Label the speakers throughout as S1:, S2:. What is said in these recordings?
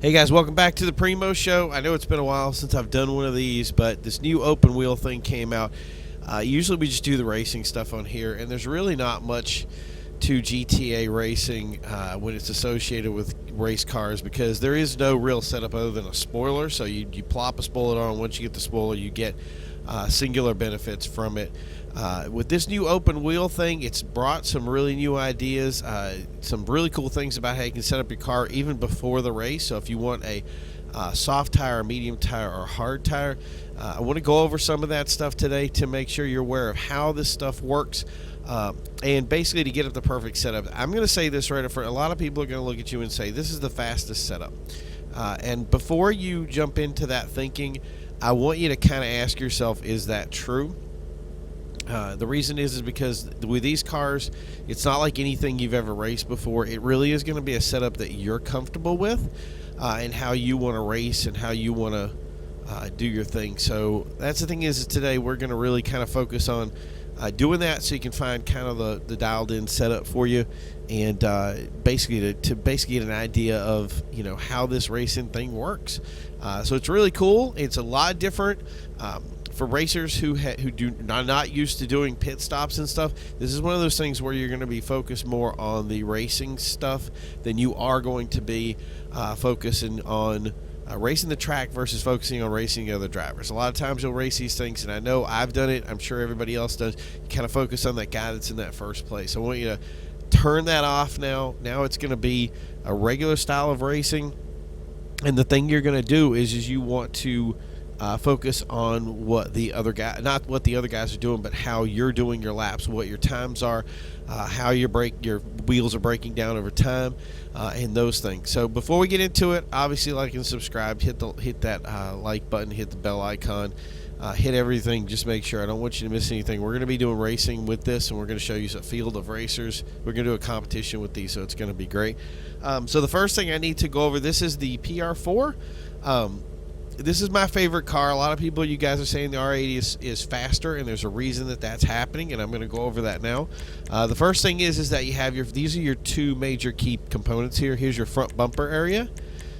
S1: Hey guys, welcome back to the Primo Show. I know it's been a while since I've done one of these, but this new open wheel thing came out. Usually we just do the racing stuff on here, and there's really not much to GTA racing when it's associated with race cars because there is no real setup other than a spoiler. So you plop a spoiler on. Once you get the spoiler, you get singular benefits from it. With this new open wheel thing, it's brought some really new ideas, some really cool things about how you can set up your car even before the race. So if you want a soft tire, medium tire, or hard tire, I want to go over some of that stuff today to make sure you're aware of how this stuff works, and basically to get up the perfect setup. I'm going to say this right up front. A lot of people are going to look at you and say, this is the fastest setup. And before you jump into that thinking, I want you to kind of ask yourself, is that true? The reason is because with these cars, it's not like anything you've ever raced before. It really is going to be a setup that you're comfortable with, and how you want to race and how you want to do your thing. So that's the thing is today we're going to really kind of focus on doing that so you can find kind of the dialed in setup for you, and basically to basically get an idea of how this racing thing works. So it's really cool. It's a lot different. For racers who are not used to doing pit stops and stuff, this is one of those things where you're going to be focused more on the racing stuff than you are going to be focusing on racing the track versus focusing on racing the other drivers. A lot of times you'll race these things, and I know I've done it. I'm sure everybody else does. You kind of focus on that guy that's in that first place. I want you to turn that off now. Now it's going to be a regular style of racing, and the thing you're going to do is you want to focus on what the other guy, not what the other guys are doing, but how you're doing your laps, what your times are, how your wheels are breaking down over time, and those things. So before we get into it, obviously like and subscribe, hit that like button, hit the bell icon, hit everything. Just make sure. I don't want you to miss anything. We're going to be doing racing with this, and we're going to show you a field of racers. We're going to do a competition with these, so it's going to be great. So the first thing I need to go over, this is the PR4. This is my favorite car. A lot of people, you guys are saying the R80 is faster, and there's a reason that that's happening, and I'm going to go over that now. The first thing is that you have these are your two major key components here. Here's your front bumper area.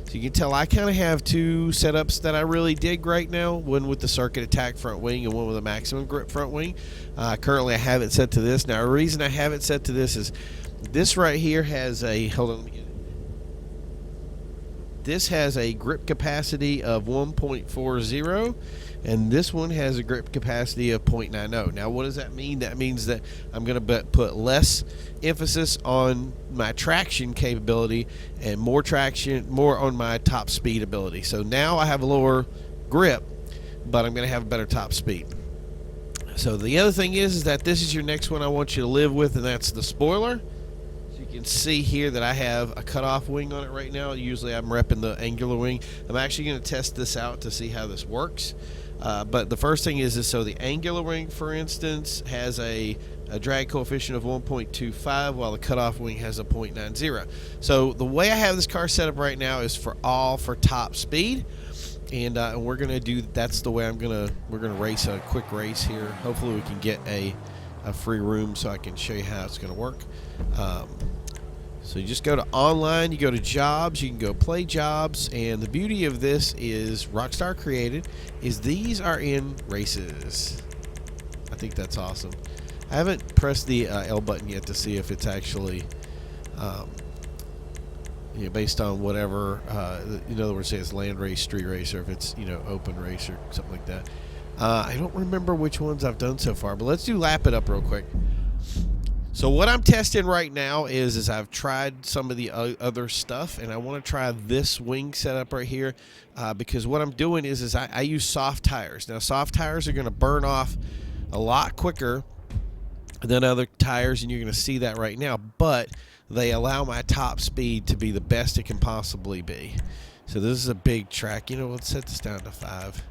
S1: So you can tell I kind of have two setups that I really dig right now, one with the Circuit Attack front wing and one with a maximum grip front wing. Currently I have it set to this. Now the reason I have it set to this is this right here has a, hold on, let me get it. This has a grip capacity of 1.40, and this one has a grip capacity of 0.90. Now, what does that mean? That means that I'm going to put less emphasis on my traction capability and more on my top speed ability. So now I have a lower grip, but I'm going to have a better top speed. So the other thing is that this is your next one I want you to live with, and that's the spoiler. You can see here that I have a cutoff wing on it right now. Usually I'm repping the angular wing. I'm actually going to test this out to see how this works. But the first thing is so the angular wing, for instance, has a drag coefficient of 1.25, while the cutoff wing has a 0.90. So the way I have this car set up right now is for top speed. And we're going to do, that's the way we're going to race a quick race here. Hopefully we can get a free room so I can show you how it's going to work. So you just go to online, you go to jobs, you can go play jobs, and the beauty of this is Rockstar created is these are in races. I think that's awesome. I haven't pressed the L button yet to see if it's actually based on whatever, in other words, say it's land race, street race, or if it's open race or something like that. I don't remember which ones I've done so far, but let's do lap it up real quick. So what I'm testing right now is I've tried some of the other stuff, and I want to try this wing setup right here, because what I'm doing is I use soft tires. Now soft tires are going to burn off a lot quicker than other tires, and you're going to see that right now, but they allow my top speed to be the best it can possibly be. So this is a big track. Let's set this down to 5.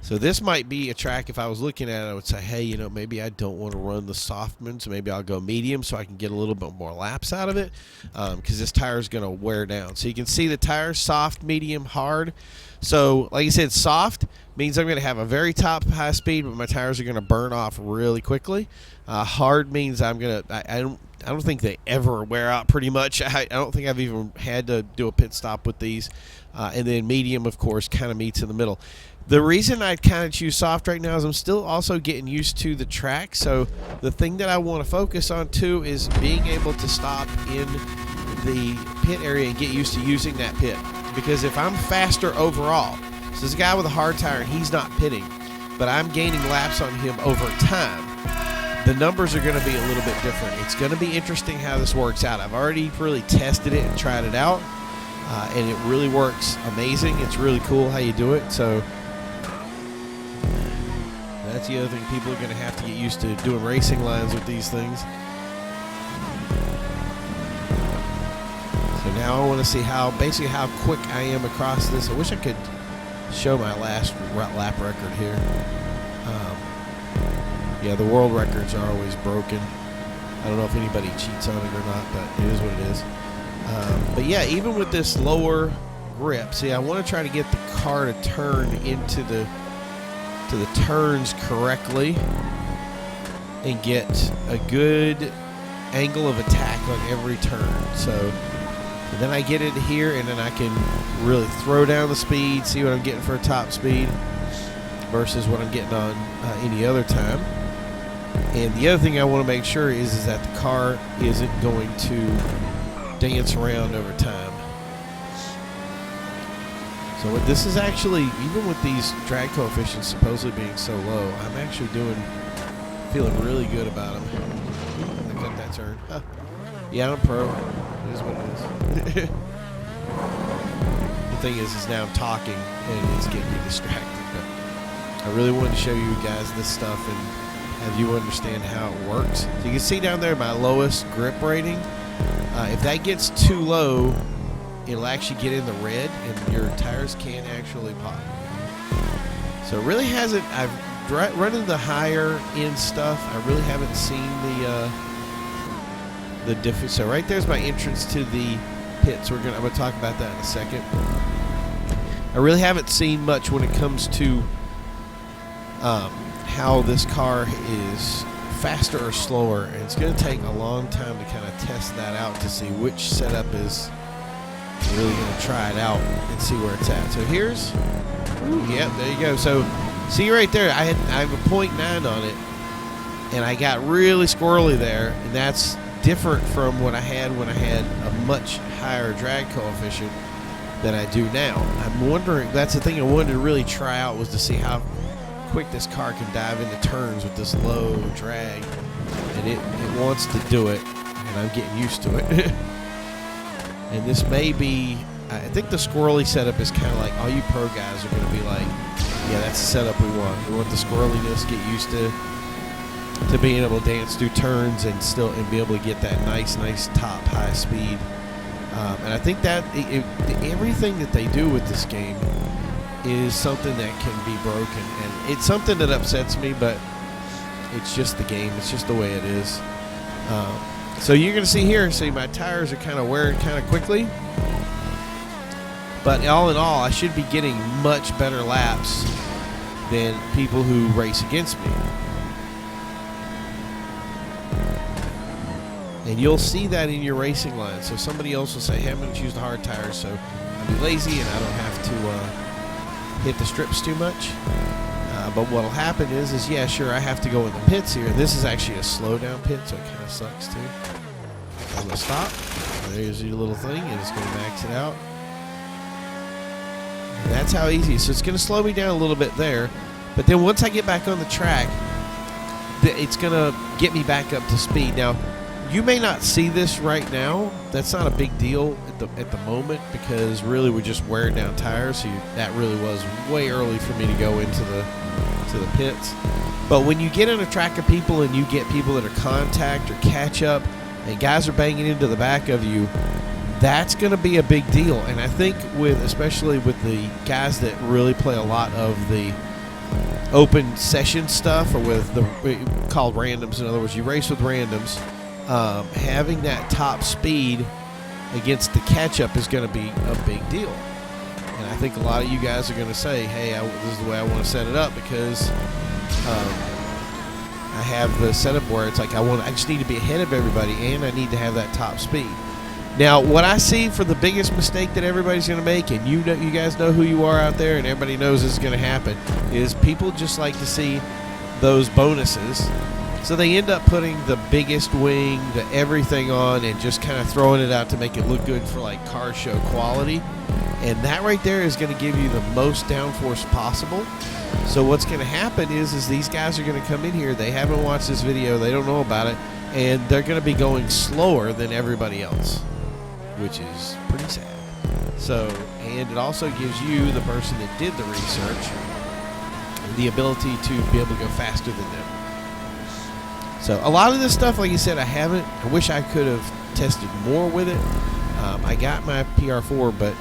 S1: So this might be a track, if I was looking at it, I would say, hey, maybe I don't want to run the Softman, so maybe I'll go medium so I can get a little bit more laps out of it, because this tire is going to wear down. So you can see the tires, soft, medium, hard. So like I said, soft means I'm going to have a very top high speed, but my tires are going to burn off really quickly. Hard means I don't I don't think they ever wear out pretty much. I don't think I've even had to do a pit stop with these. And then medium, of course, kind of meets in the middle. The reason I kind of choose soft right now is I'm still also getting used to the track. So the thing that I want to focus on too is being able to stop in the pit area and get used to using that pit. Because if I'm faster overall, so this guy with a hard tire, he's not pitting, but I'm gaining laps on him over time, the numbers are going to be a little bit different. It's going to be interesting how this works out. I've already really tested it and tried it out, and it really works amazing. It's really cool how you do it. So that's the other thing. People are going to have to get used to doing racing lines with these things. So now I want to see basically how quick I am across this. I wish I could show my last lap record here. Yeah, the world records are always broken. I don't know if anybody cheats on it or not, but it is what it is. But yeah, even with this lower grip, see, I want to try to get the car to turn into the turns correctly and get a good angle of attack on every turn. So and then I get it here, and then I can really throw down the speed, see what I'm getting for a top speed versus what I'm getting on any other time. And the other thing I want to make sure is that the car isn't going to dance around over time. So this is actually, even with these drag coefficients supposedly being so low, I'm actually feeling really good about them. I cut that turn. Huh. Yeah, I'm pro. It is what it is. The thing is now I'm talking and it's getting me distracted. But I really wanted to show you guys this stuff and have you understand how it works. So you can see down there my lowest grip rating. If that gets too low, it'll actually get in the red and your tires can actually pop. So it really hasn't, I've run into the higher end stuff. I really haven't seen the difference. So right there's my entrance to the pits. I'm going to talk about that in a second. I really haven't seen much when it comes to how this car is faster or slower, and it's going to take a long time to kind of test that out to see which setup is really going to try it out and see where it's at. So here's, yep, there you go. So see right there, I have a 0.9 on it, and I got really squirrely there, and that's different from what I had when I had a much higher drag coefficient than I do now. I'm wondering, that's the thing I wanted to really try out, was to see how quick this car can dive into turns with this low drag, and it wants to do it, and I'm getting used to it. And this may be, I think the squirrely setup is kind of like, all you pro guys are going to be like, yeah, that's the setup we want. We want the squirreliness, get used to being able to dance through turns and be able to get that nice top high speed. And I think that everything that they do with this game is something that can be broken, and it's something that upsets me, but it's just the game. It's just the way it is. So you're going to see here, my tires are kind of wearing kind of quickly, but all in all, I should be getting much better laps than people who race against me. And you'll see that in your racing line. So somebody else will say, hey, I'm going to choose the hard tires, so I'll be lazy and I don't have to hit the strips too much. But what will happen is yeah, sure, I have to go in the pits here. This is actually a slow down pit, so it kind of sucks too. I'm going to stop. There's your little thing, and it's going to max it out. And that's how easy. So it's going to slow me down a little bit there. But then once I get back on the track, it's going to get me back up to speed. Now, you may not see this right now. That's not a big deal at the moment, because really we're just wearing down tires. So that really was way early for me to go into the pits. But when you get in a track of people and you get people that are contact or catch up, and guys are banging into the back of you, that's going to be a big deal. And I think especially with the guys that really play a lot of the open session stuff, or with called randoms. In other words, you race with randoms. Having that top speed against the catch-up is going to be a big deal. And I think a lot of you guys are going to say, hey, this is the way I want to set it up, because I have the setup where it's like I just need to be ahead of everybody, and I need to have that top speed. Now, what I see for the biggest mistake that everybody's going to make, and you guys know who you are out there, and everybody knows this is going to happen, is people just like to see those bonuses. So they end up putting the biggest wing, the everything on, and just kind of throwing it out to make it look good for like car show quality. And that right there is going to give you the most downforce possible. So what's going to happen is these guys are going to come in here. They haven't watched this video. They don't know about it. And they're going to be going slower than everybody else, which is pretty sad. So, and it also gives you, the person that did the research, the ability to be able to go faster than them. So a lot of this stuff, like you said, I wish I could have tested more with it. I got my PR4, but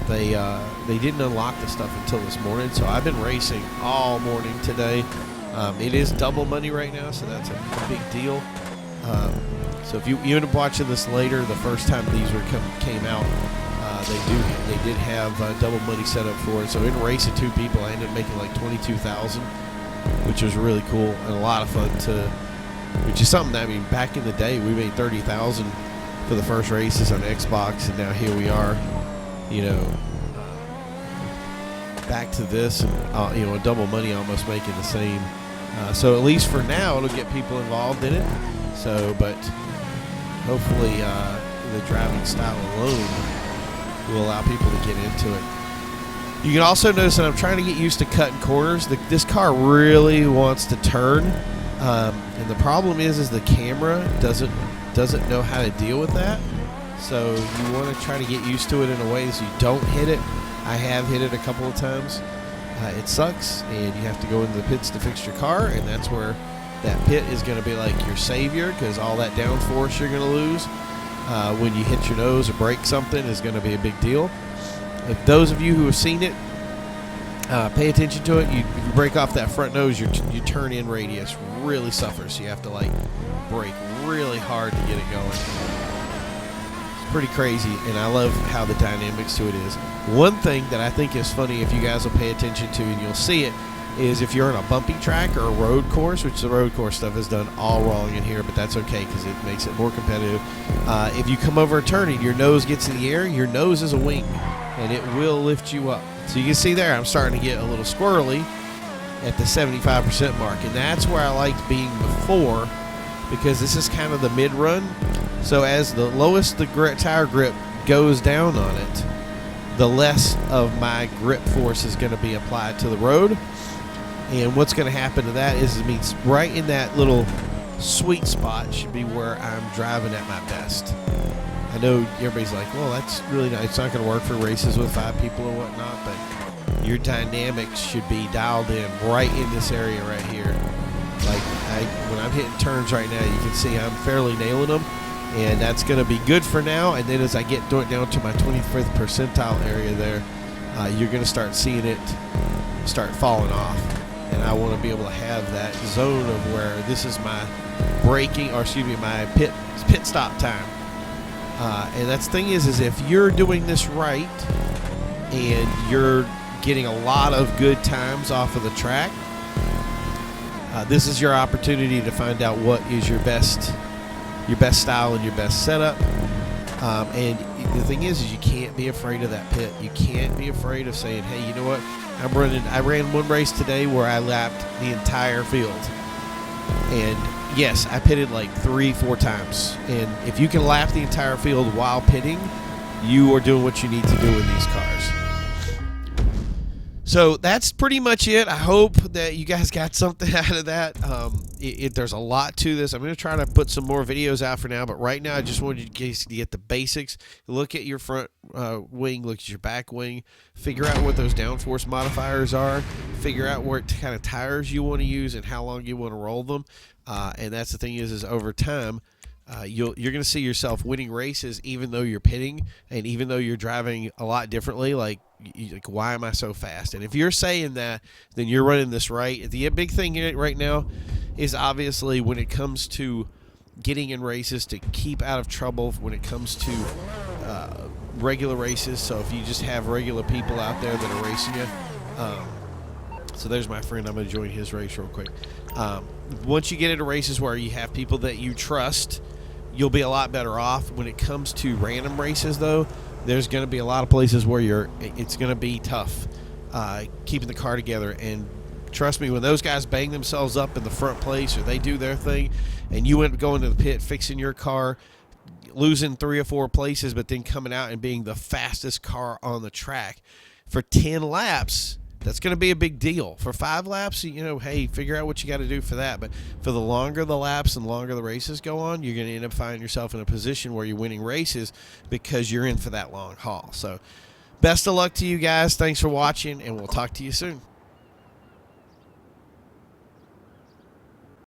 S1: they didn't unlock the stuff until this morning. So I've been racing all morning today. It is double money right now, so that's a big deal. So if you end up watching this later, the first time these came out, they did have double money set up for it. So in racing two people, I ended up making like 22,000, which was really cool and a lot of fun which is something that, I mean, back in the day, we made 30,000 for the first races on Xbox, and now here we are, back to this, and double money, almost making the same. So at least for now, it'll get people involved in it. So, but hopefully, the driving style alone will allow people to get into it. You can also notice that I'm trying to get used to cutting corners. This car really wants to turn. And the problem is the camera doesn't know how to deal with that. So you want to try to get used to it in a way so you don't hit it. I have hit it a couple of times. It sucks, and you have to go into the pits to fix your car, and that's where that pit is going to be like your savior, because all that downforce you're going to lose when you hit your nose or break something is going to be a big deal. If those of you who have seen it, pay attention to it. If you break off that front nose, your turn-in radius really suffers. So you have to like brake really hard to get it going. It's pretty crazy, and I love how the dynamics to it is. One thing that I think is funny, if you guys will pay attention to, and you'll see it, is if you're on a bumpy track or a road course, which the road course stuff is done all wrong in here, but that's okay because it makes it more competitive. If you come over a turn and your nose gets in the air, your nose is a wing, and it will lift you up. So you can see there, I'm starting to get a little squirrely at the 75% mark, and that's where I liked being before, because this is kind of the mid-run. So as the lowest the tire grip goes down on it, the less of my grip force is going to be applied to the road. And what's going to happen to that is, it means right in that little sweet spot should be where I'm driving at my best. I know everybody's like, well, that's really not, it's not going to work for races with 5 people or whatnot, but your dynamics should be dialed in right in this area right here. Like, when I'm hitting turns right now, you can see I'm fairly nailing them, and that's going to be good for now. And then as I get down to my 25th percentile area there, you're going to start seeing it start falling off. And I want to be able to have that zone of where this is my braking, or excuse me, my pit stop time. And that's the thing is if you're doing this right and you're getting a lot of good times off of the track, this is your opportunity to find out what is your best style and your best setup. And the thing is you can't be afraid of that pit. You can't be afraid of saying, hey, you know what? I ran one race today where I lapped the entire field. And yes, I pitted like 3-4 times. And if you can lap the entire field while pitting, you are doing what you need to do in these cars. So that's pretty much it. I hope that you guys got something out of that. There's a lot to this. I'm going to try to put some more videos out for now, but right now I just wanted you to get the basics. Look at your front wing, look at your back wing, figure out what those downforce modifiers are, figure out what kind of tires you want to use and how long you want to roll them. And that's the thing is over time, you're going to see yourself winning races even though you're pitting and even though you're driving a lot differently. Like, why am I so fast? And if you're saying that, then you're running this right. The big thing in it right now is obviously when it comes to getting in races to keep out of trouble when it comes to regular races. So if you just have regular people out there that are racing you, So there's my friend. I'm going to join his race real quick. Once you get into races where you have people that you trust, you'll be a lot better off. When it comes to random races, though, there's going to be a lot of places where it's going to be tough keeping the car together. And trust me, when those guys bang themselves up in the front place or they do their thing, and you end up going to the pit fixing your car, losing 3 or 4 places, but then coming out and being the fastest car on the track for 10 laps, that's going to be a big deal. For 5 laps, hey, figure out what you got to do for that. But for the longer the laps and longer the races go on, you're going to end up finding yourself in a position where you're winning races because you're in for that long haul. So best of luck to you guys. Thanks for watching, and we'll talk to you soon.